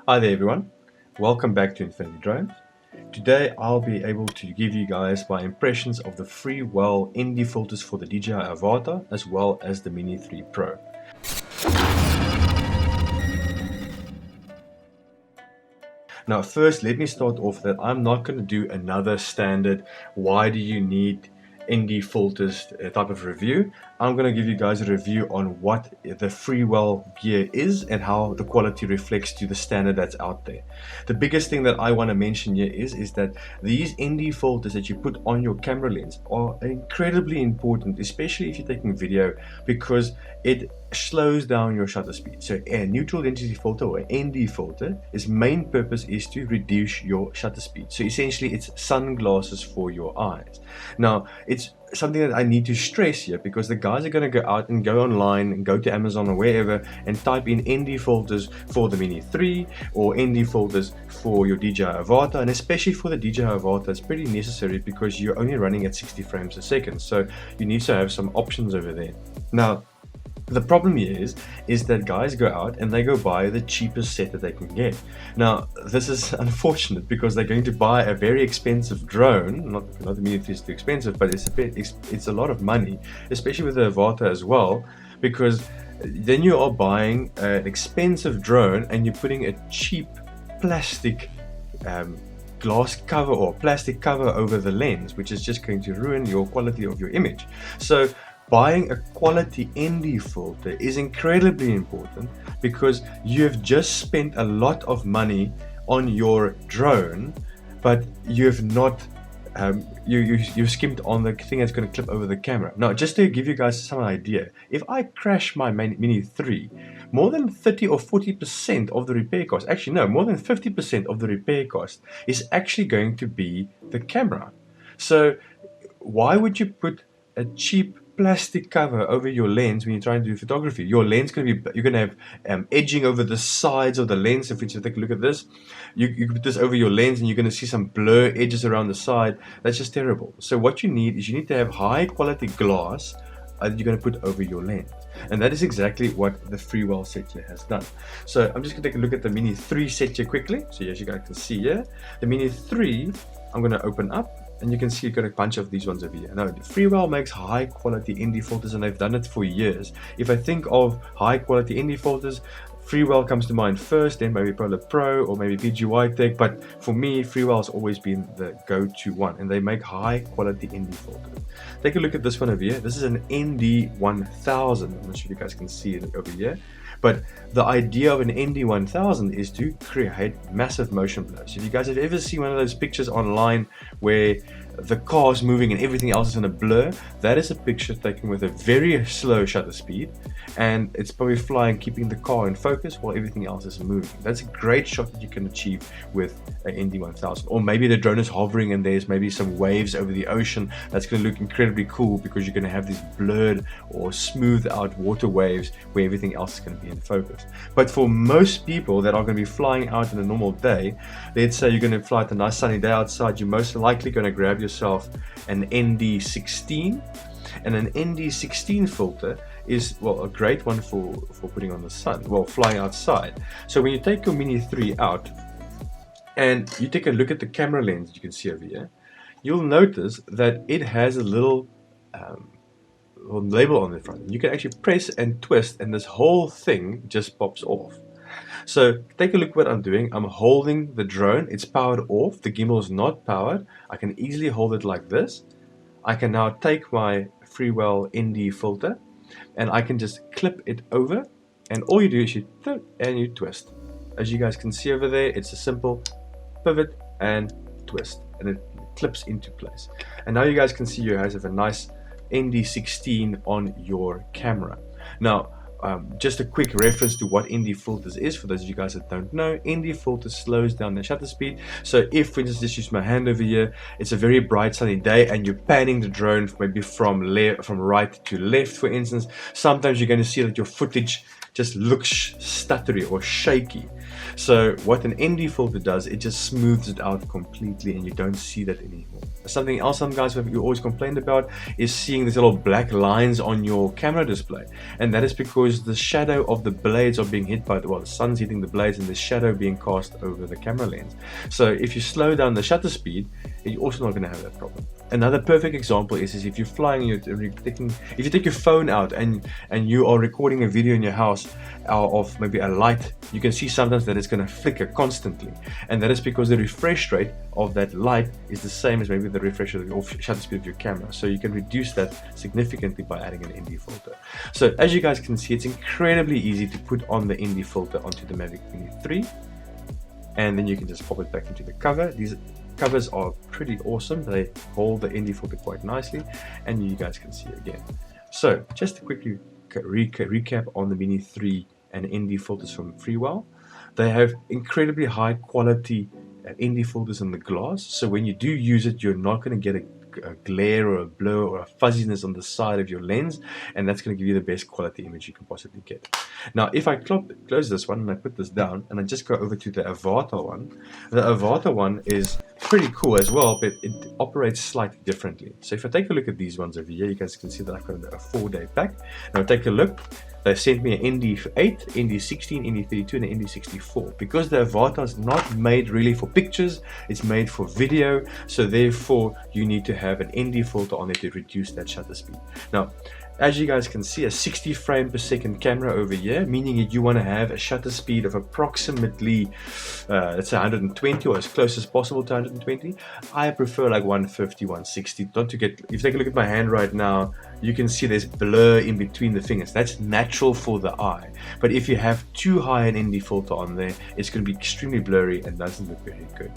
Hi there everyone, welcome back to Infinity Drones. Today I'll be able to give you guys my impressions of the Freewell ND filters for the DJI Avata as well as the Mini 3 Pro. Now first let me start off that I'm not going to do another standard why do you need ND filters type of review. I'm going to give you guys a review on what the Freewell gear is and how the quality reflects to the standard that's out there. The biggest thing that I want to mention here is that these ND filters that you put on your camera lens are incredibly important, especially if you're taking video, because it slows down your shutter speed. So a neutral density filter or ND filter, its main purpose is to reduce your shutter speed. So essentially it's sunglasses for your eyes. Now it's something that I need to stress here because the guys are going to go out and go online and go to Amazon or wherever and type in ND filters for the Mini 3 or ND filters for your DJI Avata, and especially for the DJI Avata it's pretty necessary because you're only running at 60 frames a second, so you need to have some options over there. Now the problem here is that guys go out and they go buy the cheapest set that they can get. Now this is unfortunate because they're going to buy a very expensive drone. Not the Mini 3 is too expensive, but it's a lot of money, especially with the Avata as well, because then you are buying an expensive drone and you're putting a cheap plastic glass cover or plastic cover over the lens, which is just going to ruin your quality of your image. So buying a quality ND filter is incredibly important because you have just spent a lot of money on your drone, but you have not you skimped on the thing that's going to clip over the camera. Now, just to give you guys some idea, if I crash my Mini 3, more than 30 or 40% of the repair cost, actually no, more than 50% of the repair cost is actually going to be the camera. So why would you put a cheap plastic cover over your lens when you're trying to do photography? Your lens you're going to have edging over the sides of the lens. If you take a look at this, you put this over your lens and you're going to see some blur edges around the side. That's just terrible. So what you need is you need to have high quality glass that you're going to put over your lens, and that is exactly what the Freewell set here has done. So I'm just going to take a look at the Mini 3 set here quickly. So as you guys can see here, the Mini 3 I'm going to open up, and you can see you've got a bunch of these ones over here. Now, Freewell makes high quality ND filters and they've done it for years. If I think of high quality ND filters, Freewell comes to mind first, then maybe Polar Pro or maybe PGY Tech, but for me, Freewell has always been the go-to one, and they make high quality ND filters. Take a look at this one over here. This is an ND 1000. I'm not sure if you guys can see it over here. But the idea of an ND 1000 is to create massive motion blur. So if you guys have ever seen one of those pictures online where the car's moving and everything else is in a blur, that is a picture taken with a very slow shutter speed, and it's probably flying, keeping the car in focus while everything else is moving. That's a great shot that you can achieve with an ND 1000. Or maybe the drone is hovering and there's maybe some waves over the ocean. That's going to look incredibly cool because you're going to have these blurred or smoothed out water waves where everything else is going to be in focus. But for most people that are going to be flying out in a normal day, let's say you're going to fly at a nice sunny day outside, you're most likely going to grab yourself an ND16, and an ND16 filter is, well, a great one for putting on the sun, well, flying outside. So when you take your Mini 3 out and you take a look at the camera lens you can see over here, you'll notice that it has a little label on the front. You can actually press and twist and this whole thing just pops off. So take a look what I'm doing. I'm holding the drone, it's powered off, the gimbal is not powered. I can easily hold it like this. I can now take my Freewell ND filter and I can just clip it over, and all you do is you flip and you twist. As you guys can see over there, it's a simple pivot and twist, and it clips into place. And now you guys can see you guys have a nice ND16 on your camera. Now just a quick reference to what ND filters is for those of you guys that don't know. ND filters slows down the shutter speed. So if, for instance, just use my hand over here, it's a very bright sunny day and you're panning the drone maybe from right to left, for instance, sometimes you're going to see that your footage just looks stuttery or shaky. So what an ND filter does, it just smooths it out completely and you don't see that anymore. Something else some guys have you always complained about is seeing these little black lines on your camera display, and that is because the shadow of the blades are being hit by the, well, the sun's hitting the blades and the shadow being cast over the camera lens. So if you slow down the shutter speed, you're also not going to have that problem. Another perfect example is if you're flying, if you take your phone out and you are recording a video in your house of maybe a light, you can see sometimes that it's going to flicker constantly, and that is because the refresh rate of that light is the same as maybe the refresh rate or shutter speed of your camera. So you can reduce that significantly by adding an ND filter. So as you guys can see, it's incredibly easy to put on the ND filter onto the Mavic Mini 3, and then you can just pop it back into the cover. These covers are pretty awesome. They hold the ND filter quite nicely, and you guys can see again. So just to quickly recap on the Mini 3 and ND filters from Freewell. They have incredibly high quality ND filters in the glass, so when you do use it, you're not going to get a glare or a blur or a fuzziness on the side of your lens, and that's going to give you the best quality image you can possibly get. Now if I close this one and I put this down and I just go over to the Avata one, the Avata one is pretty cool as well, but it operates slightly differently. So if I take a look at these ones over here, you guys can see that I've got a 4-day pack. Now take a look. They sent me an ND8, ND16, ND32 and an ND64. Because the Avata is not made really for pictures, it's made for video, so therefore you need to have an ND filter on it to reduce that shutter speed. Now as you guys can see, a 60 frame per second camera over here, meaning that you want to have a shutter speed of approximately let's say 120 or as close as possible to 120. I prefer like 150, 160. Don't to get, if you take a look at my hand right now, you can see there's blur in between the fingers. That's natural for the eye, but if you have too high an ND filter on there, it's going to be extremely blurry and doesn't look very good.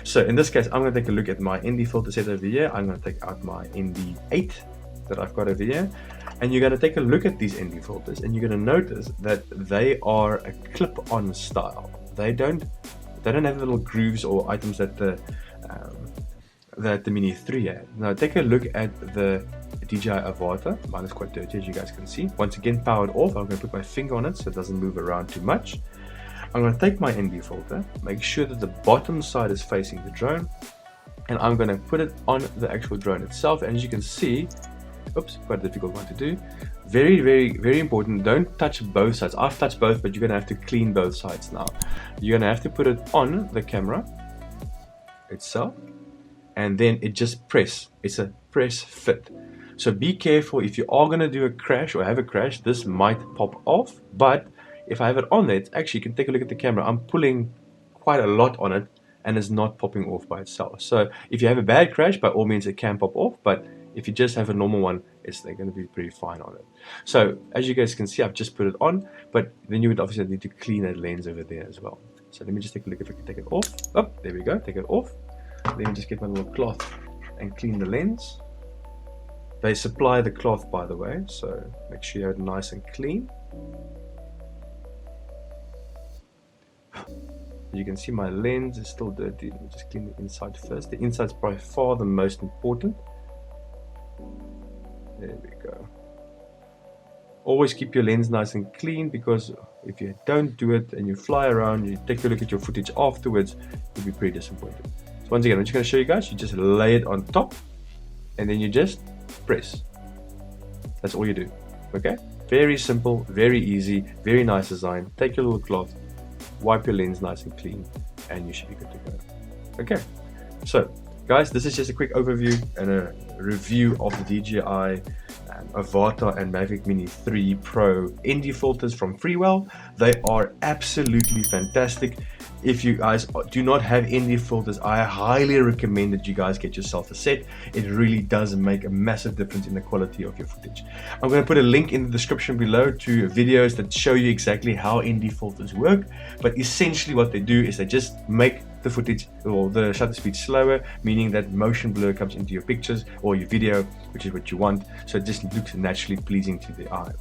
So in this case, I'm going to take a look at my ND filter set over here. I'm going to take out my ND8 that I've got over here, and you're going to take a look at these ND filters, and you're going to notice that they are a clip-on style. They don't have little grooves or items that the Mini 3 had. Now take a look at the DJI Avata. Mine is quite dirty, as you guys can see. Once again, powered off. I'm going to put my finger on it so it doesn't move around too much. I'm going to take my ND filter, make sure that the bottom side is facing the drone, and I'm going to put it on the actual drone itself. And as you can see, oops, quite a difficult one to do. Very, very, very important. Don't touch both sides. I've touched both, but you're going to have to clean both sides now. You're going to have to put it on the camera itself, and then it just press. It's a press fit. So be careful. If you are going to do a crash or have a crash, this might pop off. But if I have it on there, it's actually, you can take a look at the camera. I'm pulling quite a lot on it, and it's not popping off by itself. So if you have a bad crash, by all means, it can pop off. But if you just have a normal one, they're going to be pretty fine on it. So as you guys can see, I've just put it on, but then you would obviously need to clean that lens over there as well. So let me just take a look if I can take it off. Oh, there we go, take it off. Let me just get my little cloth and clean the lens. They supply the cloth, by the way, so make sure you have it nice and clean. You can see my lens is still dirty. Let me just clean the inside first. The inside's by far the most important. There we go. Always keep your lens nice and clean, because if you don't do it and you fly around, you take a look at your footage afterwards, you'll be pretty disappointed. So once again, I'm just going to show you guys. You just lay it on top, and then you just press. That's all you do. Okay? Very simple, very easy, very nice design. Take your little cloth, wipe your lens nice and clean, and you should be good to go. Okay, so guys, this is just a quick overview and a review of the DJI Avata and Mavic Mini 3 Pro ND filters from Freewell. They are absolutely fantastic. If you guys do not have ND filters, I highly recommend that you guys get yourself a set. It really does make a massive difference in the quality of your footage. I'm going to put a link in the description below to videos that show you exactly how ND filters work, but essentially what they do is they just make the footage or the shutter speed slower, meaning that motion blur comes into your pictures or your video, which is what you want, so it just looks naturally pleasing to the eye.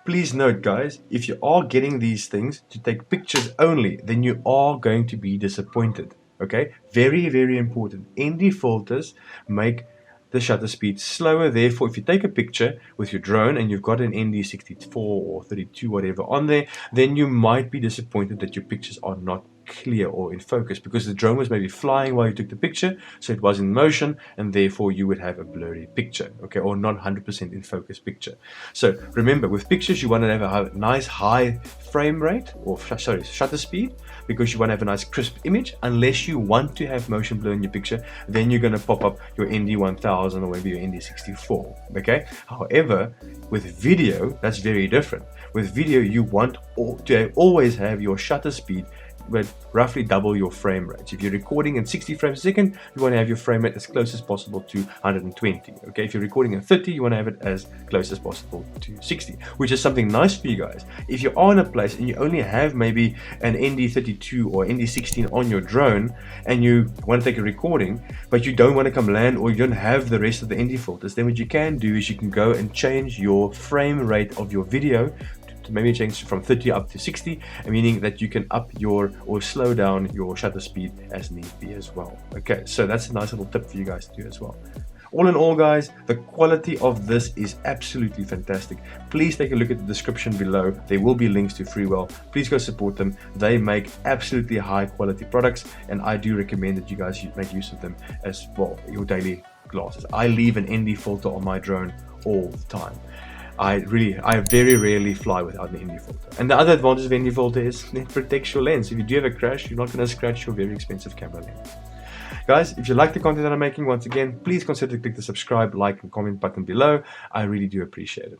Please note, guys, if you are getting these things to take pictures only, then you are going to be disappointed. Okay, very, very important. ND filters make the shutter speed slower. Therefore, if you take a picture with your drone and you've got an ND64 or 32 whatever on there, then you might be disappointed that your pictures are not clear or in focus, because the drone was maybe flying while you took the picture, so it was in motion, and therefore you would have a blurry picture, okay, or not 100% in focus picture. So remember, with pictures you want to have a nice high frame rate, or sorry, shutter speed, because you want to have a nice crisp image. Unless you want to have motion blur in your picture, then you're going to pop up your ND1000 or maybe your ND64, okay. However, with video, that's very different. With video, you want to always have your shutter speed but roughly double your frame rate. If you're recording in 60 frames a second, you want to have your frame rate as close as possible to 120. Okay, if you're recording in 30, you want to have it as close as possible to 60, which is something nice for you guys. If you're in a place and you only have maybe an ND32 or ND16 on your drone and you want to take a recording, but you don't want to come land, or you don't have the rest of the ND filters, then what you can do is you can go and change your frame rate of your video to maybe change from 30 up to 60, meaning that you can up your or slow down your shutter speed as need be as well. Okay, so that's a nice little tip for you guys to do as well. All in all, guys, the quality of this is absolutely fantastic. Please take a look at the description below. There will be links to Freewell. Please go support them. They make absolutely high quality products, and I do recommend that you guys make use of them as well, your daily glasses. I leave an ND filter on my drone all the time. I very rarely fly without an ND filter. And the other advantage of ND filter is it protects your lens. If you do have a crash, you're not going to scratch your very expensive camera lens. Guys, if you like the content that I'm making, once again, please consider to click the subscribe, like, and comment button below. I really do appreciate it.